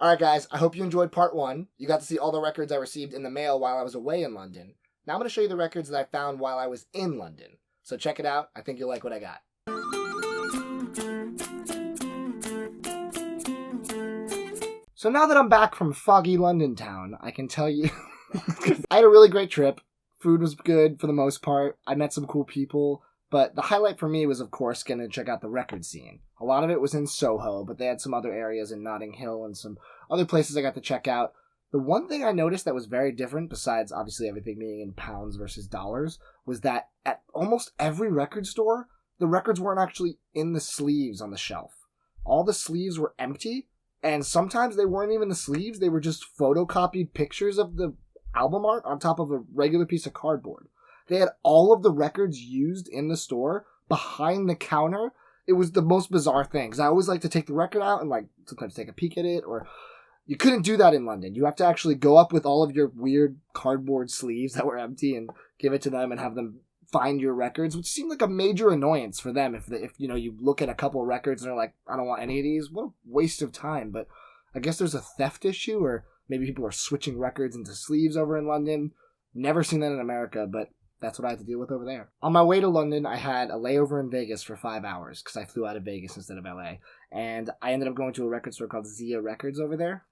Alright guys, I hope you enjoyed part 1. You got to see all the records I received in the mail while I was away in London. Now I'm going to show you the records that I found while I was in London. So check it out. I think you'll like what I got. So now that I'm back from foggy London town, I can tell you I had a really great trip. Food was good for the most part. I met some cool people. But the highlight for me was, of course, getting to check out the record scene. A lot of it was in Soho, but they had some other areas in Notting Hill and some other places I got to check out. The one thing I noticed that was very different, besides obviously everything being in pounds versus dollars, was that at almost every record store, the records weren't actually in the sleeves on the shelf. All the sleeves were empty, and sometimes they weren't even the sleeves, they were just photocopied pictures of the album art on top of a regular piece of cardboard. They had all of the records used in the store behind the counter. It was the most bizarre thing, because I always like to take the record out and sometimes take a peek at it, or you couldn't do that in London. You have to actually go up with all of your weird cardboard sleeves that were empty and give it to them and have them find your records, which seemed like a major annoyance for them if you look at a couple of records and they're like, I don't want any of these. What a waste of time. But I guess there's a theft issue, or maybe people are switching records into sleeves over in London. Never seen that in America, but that's what I had to deal with over there. On my way to London, I had a layover in Vegas for 5 hours because I flew out of Vegas instead of LA. And I ended up going to a record store called Zia Records over there.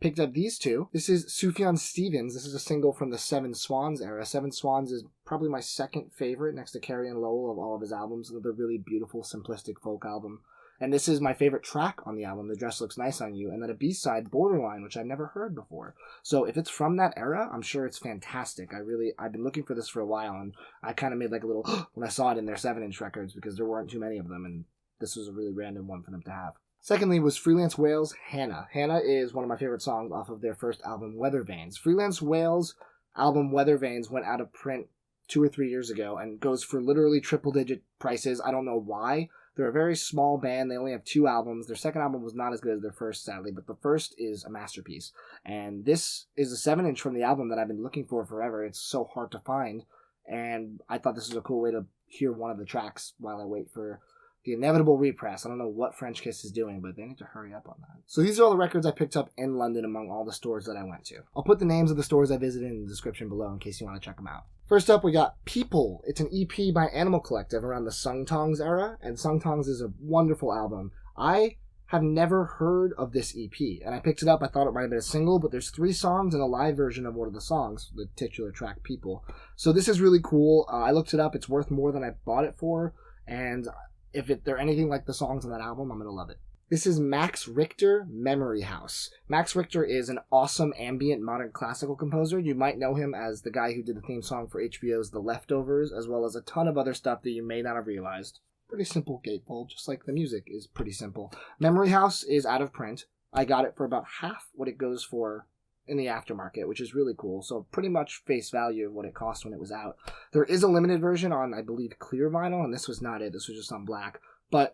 Picked up these two. This is Sufjan Stevens. This is a single from the Seven Swans era. Seven Swans is probably my second favorite next to Carrie and Lowell of all of his albums. Another really beautiful, simplistic folk album. And this is my favorite track on the album, The Dress Looks Nice on You, and then a B-side, Borderline, which I've never heard before. So if it's from that era, I'm sure it's fantastic. I've been looking for this for a while, and I kind of made like a little when I saw it in their 7-inch records, because there weren't too many of them, and this was a really random one for them to have. Secondly was Freelance Whale's Hannah. Hannah is one of my favorite songs off of their first album, Weather Vanes. Freelance Whale's album, Weather Vanes, went out of print 2 or 3 years ago, and goes for literally triple-digit prices. I don't know why. They're a very small band. They only have 2 albums. Their second album was not as good as their first, sadly, but the first is a masterpiece. And this is a 7-inch from the album that I've been looking for forever. It's so hard to find, and I thought this was a cool way to hear one of the tracks while I wait for the inevitable repress. I don't know what French Kiss is doing, but they need to hurry up on that. So these are all the records I picked up in London among all the stores that I went to. I'll put the names of the stores I visited in the description below in case you want to check them out. First up, we got People. It's an EP by Animal Collective around the Sung Tongs era, and Sung Tongs is a wonderful album. I have never heard of this EP, and I picked it up. I thought it might have been a single, but there's 3 songs and a live version of one of the songs, the titular track People. So this is really cool. I looked it up. It's worth more than I bought it for, and if they're anything like the songs on that album, I'm going to love it. This is Max Richter, Memory House. Max Richter is an awesome ambient modern classical composer. You might know him as the guy who did the theme song for HBO's The Leftovers, as well as a ton of other stuff that you may not have realized. Pretty simple gatefold, just like the music is pretty simple. Memory House is out of print. I got it for about half what it goes for in the aftermarket, which is really cool. So pretty much face value of what it cost when it was out. There is a limited version on, I believe, clear vinyl, and this was not it. This was just on black. But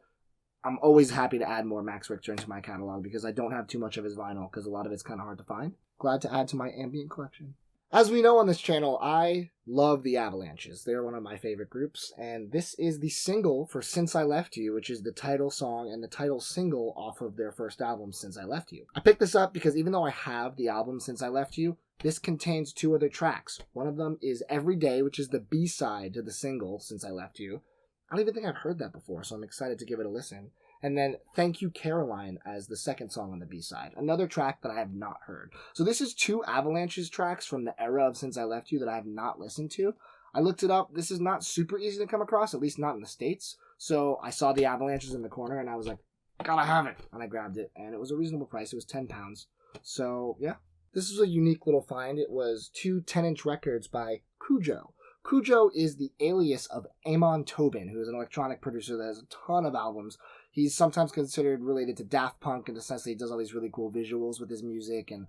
I'm always happy to add more Max Richter into my catalog because I don't have too much of his vinyl because a lot of it's kind of hard to find. Glad to add to my ambient collection. As we know on this channel, I love the Avalanches. They're one of my favorite groups, and this is the single for Since I Left You, which is the title song and the title single off of their first album, Since I Left You. I picked this up because even though I have the album Since I Left You, this contains 2 other tracks. One of them is Every Day, which is the B-side to the single Since I Left You. I don't even think I've heard that before, so I'm excited to give it a listen. And then Thank You Caroline as the second song on the B-side. Another track that I have not heard. So this is 2 Avalanches tracks from the era of Since I Left You that I have not listened to. I looked it up. This is not super easy to come across, at least not in the States. So I saw the Avalanches in the corner and I was like, gotta have it. And I grabbed it. And it was a reasonable price. It was £10. So yeah, this was a unique little find. It was 2 10-inch records by Cujo. Cujo is the alias of Amon Tobin, who is an electronic producer that has a ton of albums. He's sometimes considered related to Daft Punk in the sense that he does all these really cool visuals with his music, and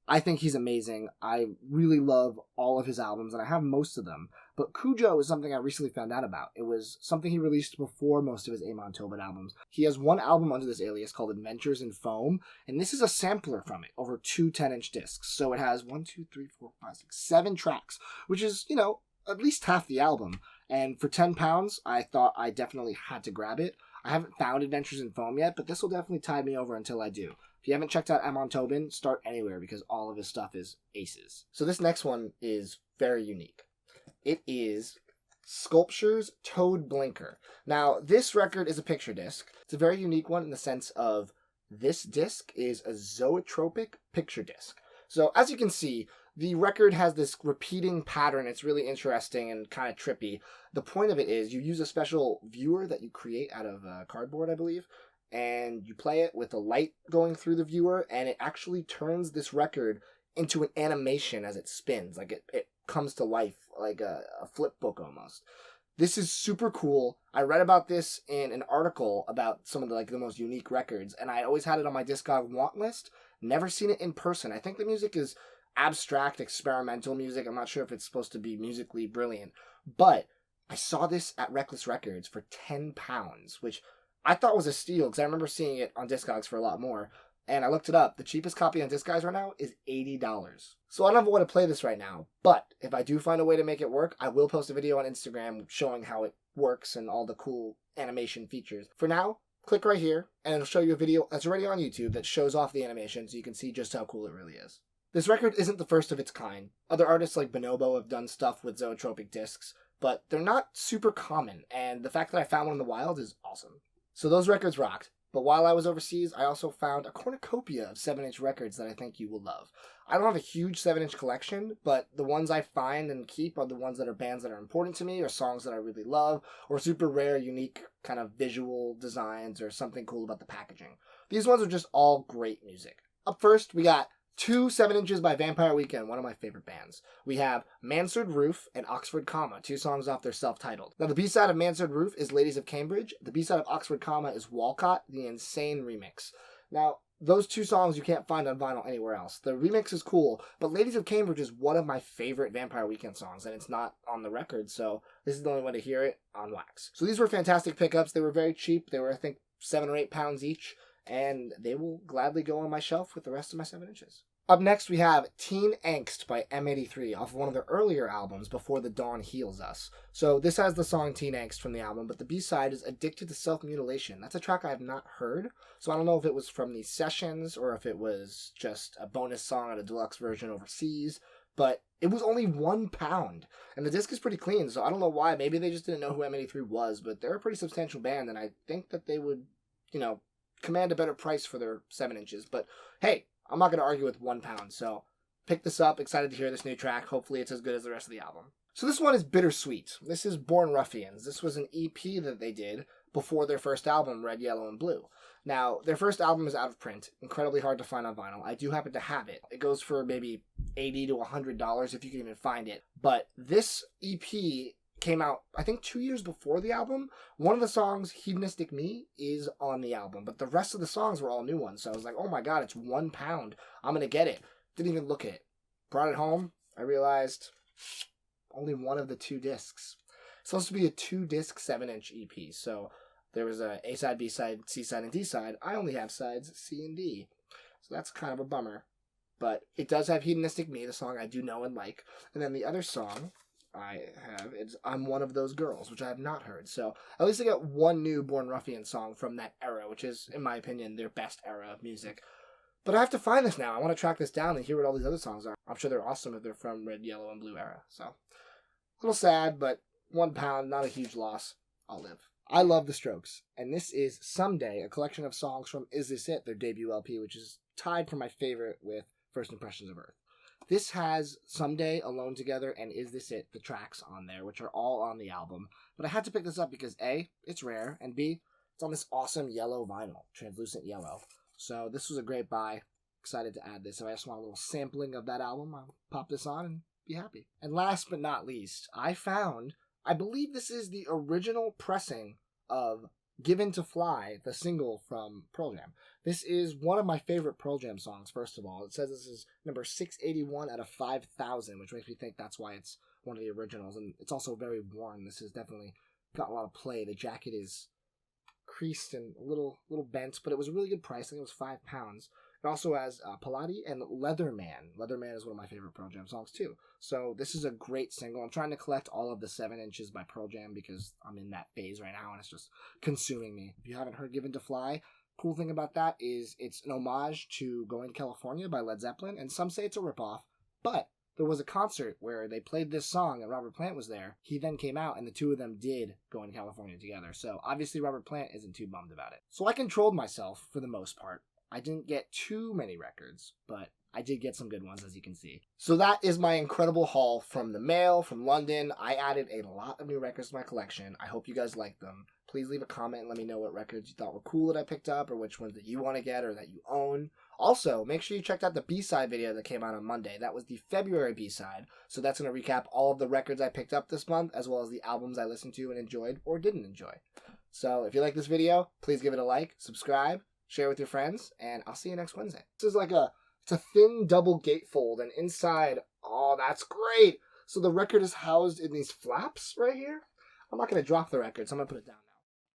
I think he's amazing. I really love all of his albums, and I have most of them. But Cujo is something I recently found out about. It was something he released before most of his Amon Tobin albums. He has one album under this alias called Adventures in Foam, and this is a sampler from it over 2 10-inch discs. So it has 7 tracks, which is, at least half the album. And for £10, I thought I definitely had to grab it. I haven't found Adventures in Foam yet, but this will definitely tide me over until I do. If you haven't checked out Amon Tobin, start anywhere because all of his stuff is aces. So this next one is very unique. It is Sculpture's Toad Blinker. Now, this record is a picture disc. It's a very unique one in the sense of this disc is a zoetropic picture disc. So as you can see, the record has this repeating pattern. It's really interesting and kind of trippy. The point of it is you use a special viewer that you create out of cardboard, I believe, and you play it with a light going through the viewer, and it actually turns this record into an animation as it spins. Like it comes to life like a flip book almost. This is super cool. I read about this in an article about some of the most unique records, and I always had it on my Discog want list. Never seen it in person. I think the music is abstract, experimental music. I'm not sure if it's supposed to be musically brilliant, but I saw this at Reckless Records for £10, which I thought was a steal because I remember seeing it on Discogs for a lot more. And I looked it up. The cheapest copy on Discogs right now is $80. So I don't have a way to play this right now, but if I do find a way to make it work, I will post a video on Instagram showing how it works and all the cool animation features. For now, click right here, and it'll show you a video that's already on YouTube that shows off the animation so you can see just how cool it really is. This record isn't the first of its kind. Other artists like Bonobo have done stuff with zoetropic discs, but they're not super common, and the fact that I found one in the wild is awesome. So those records rocked. But while I was overseas, I also found a cornucopia of 7-inch records that I think you will love. I don't have a huge 7-inch collection, but the ones I find and keep are the ones that are bands that are important to me, or songs that I really love, or super rare, unique kind of visual designs, or something cool about the packaging. These ones are just all great music. Up first, we got 2 7-inches by Vampire Weekend, one of my favorite bands. We have Mansard Roof and Oxford Comma, 2 songs off their self-titled. Now, the B-side of Mansard Roof is Ladies of Cambridge. The B-side of Oxford Comma is Walcott, the Insane remix. Now, those 2 songs you can't find on vinyl anywhere else. The remix is cool, but Ladies of Cambridge is one of my favorite Vampire Weekend songs, and it's not on the record, so this is the only way to hear it on wax. So these were fantastic pickups. They were very cheap. They were, I think, £7 or £8 each, and they will gladly go on my shelf with the rest of my 7-inches. Up next, we have Teen Angst by M83 off of one of their earlier albums, Before the Dawn Heals Us. So this has the song Teen Angst from the album, but the B-side is Addicted to Self-Mutilation. That's a track I have not heard, so I don't know if it was from these sessions or if it was just a bonus song on a deluxe version overseas, but it was only £1, and the disc is pretty clean, so I don't know why. Maybe they just didn't know who M83 was, but they're a pretty substantial band, and I think that they would, command a better price for their 7-inches, but hey, I'm not going to argue with £1, so pick this up. Excited to hear this new track. Hopefully it's as good as the rest of the album. So this one is Bittersweet. This is Born Ruffians. This was an EP that they did before their first album, Red, Yellow, and Blue. Now, their first album is out of print. Incredibly hard to find on vinyl. I do happen to have it. It goes for maybe $80 to $100 if you can even find it. But this EP came out, I think, 2 years before the album. One of the songs, Hedonistic Me, is on the album, but the rest of the songs were all new ones. So I was like, oh my god, it's £1. I'm gonna get it. Didn't even look at it. Brought it home. I realized only one of the 2 discs. It's supposed to be a 2-disc 7-inch EP. So there was a A-side, B-side, C-side, and D-side. I only have sides C and D. So that's kind of a bummer. But it does have Hedonistic Me, the song I do know and like. And then the other song I have is I'm One of Those Girls, which I have not heard. So at least I got one new Born Ruffian song from that era, which is, in my opinion, their best era of music. But I have to find this now. I want to track this down and hear what all these other songs are. I'm sure they're awesome if they're from Red, Yellow, and Blue era. So a little sad, but £1, not a huge loss. I'll live. I love The Strokes, and this is Someday, a collection of songs from Is This It, their debut LP, which is tied for my favorite with First Impressions of Earth. This has Someday, Alone Together, and Is This It, the tracks on there, which are all on the album. But I had to pick this up because A, it's rare, and B, it's on this awesome yellow vinyl, translucent yellow. So this was a great buy. Excited to add this. If I just want a little sampling of that album, I'll pop this on and be happy. And last but not least, I believe this is the original pressing of Given to Fly, the single from Pearl Jam. This is one of my favorite Pearl Jam songs, first of all. It says this is number 681 out of 5,000, which makes me think that's why it's one of the originals. And it's also very worn. This has definitely got a lot of play. The jacket is creased and a little bent, but it was a really good price. I think it was £5. It also has Pilati and Leatherman. Leatherman is one of my favorite Pearl Jam songs, too. So this is a great single. I'm trying to collect all of the 7-inches by Pearl Jam because I'm in that phase right now, and it's just consuming me. If you haven't heard Given to Fly, Cool thing about that is it's an homage to Going to California by Led Zeppelin, and some say it's a ripoff, but there was a concert where they played this song and Robert Plant was there. He then came out and the two of them did Going to California together. So obviously Robert Plant isn't too bummed about it. So I controlled myself for the most part. I didn't get too many records, but I did get some good ones, as you can see. So that is my incredible haul from the mail, from London. I added a lot of new records to my collection. I hope you guys like them. Please leave a comment and let me know what records you thought were cool that I picked up, or which ones that you want to get or that you own. Also, make sure you checked out the B-side video that came out on Monday. That was the February B-side. So that's going to recap all of the records I picked up this month, as well as the albums I listened to and enjoyed or didn't enjoy. So if you like this video, please give it a like, subscribe, share with your friends, and I'll see you next Wednesday. This is like it's a thin double gatefold, and inside, oh, that's great. So the record is housed in these flaps right here. I'm not going to drop the record, so I'm going to put it down.